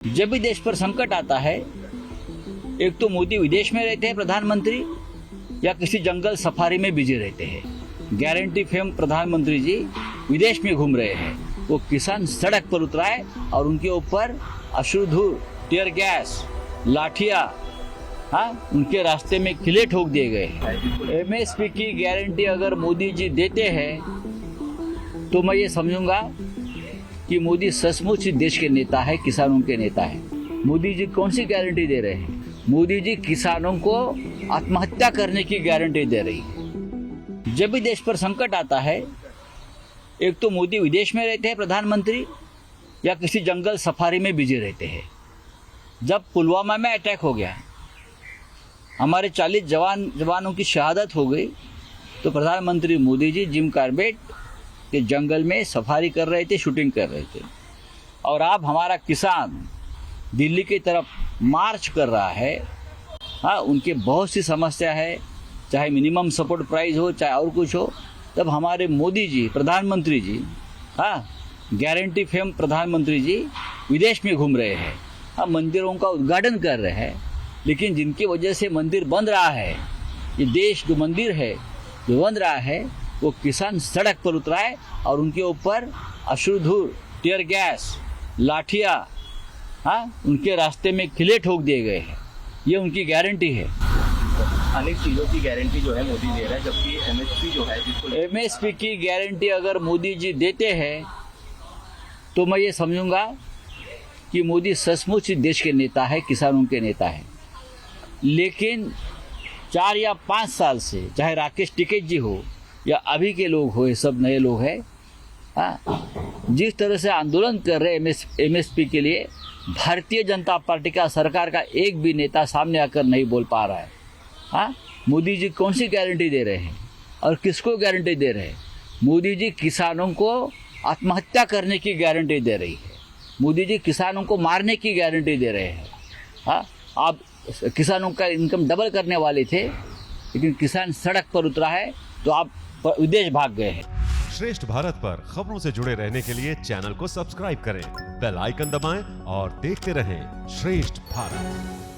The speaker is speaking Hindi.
जब भी देश पर संकट आता है, एक तो मोदी विदेश में रहते हैं प्रधानमंत्री, या किसी जंगल सफारी में बिजी रहते हैं। गारंटी फेम प्रधानमंत्री जी विदेश में घूम रहे हैं। वो किसान सड़क पर उतराए और उनके ऊपर अश्रुधूर, टीयर गैस, लाठियां, उनके रास्ते में किले ठोक दिए गए। एमएसपी की गारंटी अगर मोदी जी देते हैं तो मैं ये समझूंगा कि मोदी सचमुच देश के नेता है, किसानों के नेता है। मोदी जी कौन सी गारंटी दे रहे हैं? मोदी जी किसानों को आत्महत्या करने की गारंटी दे रही है। जब भी देश पर संकट आता है, एक तो मोदी विदेश में रहते हैं प्रधानमंत्री, या किसी जंगल सफारी में बिजी रहते हैं। जब पुलवामा में अटैक हो गया, हमारे 40 जवानों की शहादत हो गई, तो प्रधानमंत्री मोदी जी जिम कॉर्बेट के जंगल में सफारी कर रहे थे, शूटिंग कर रहे थे। और अब हमारा किसान दिल्ली की तरफ मार्च कर रहा है। उनके बहुत सी समस्या है, चाहे मिनिमम सपोर्ट प्राइस हो, चाहे और कुछ हो। तब हमारे मोदी जी, प्रधानमंत्री जी, गारंटी फेम प्रधानमंत्री जी विदेश में घूम रहे हैं। मंदिरों का उद्घाटन कर रहे हैं, लेकिन जिनकी वजह से मंदिर बन रहा है, ये देश जो मंदिर है जो बन रहा है, वो किसान सड़क पर उतराए और उनके ऊपर अश्रुधूर, टीयर गैस, लाठियां, उनके रास्ते में किले ठोक दिए गए हैं। ये उनकी गारंटी है। अनेक चीज़ों की गारंटी जो है मोदी दे रहा है, जबकि एमएसपी जो है जिसको एमएसपी की गारंटी अगर मोदी जी देते हैं तो मैं ये समझूंगा कि मोदी सचमुच देश के नेता है, किसानों के नेता है। लेकिन 4 या 5 साल से, चाहे राकेश टिकैत जी हो या अभी के लोग हो, ये सब नए लोग हैं, जिस तरह से आंदोलन कर रहे एमएसपी के लिए, भारतीय जनता पार्टी का, सरकार का एक भी नेता सामने आकर नहीं बोल पा रहा है। मोदी जी कौन सी गारंटी दे रहे हैं और किसको गारंटी दे रहे हैं? मोदी जी किसानों को आत्महत्या करने की गारंटी दे रही है। मोदी जी किसानों को मारने की गारंटी दे रहे हैं। आप किसानों का इनकम डबल करने वाले थे, लेकिन किसान सड़क पर उतरा है तो आप विदेश भाग गए हैं। श्रेष्ठ भारत पर खबरों से जुड़े रहने के लिए चैनल को सब्सक्राइब करें, बेल आइकन दबाएं और देखते रहें श्रेष्ठ भारत।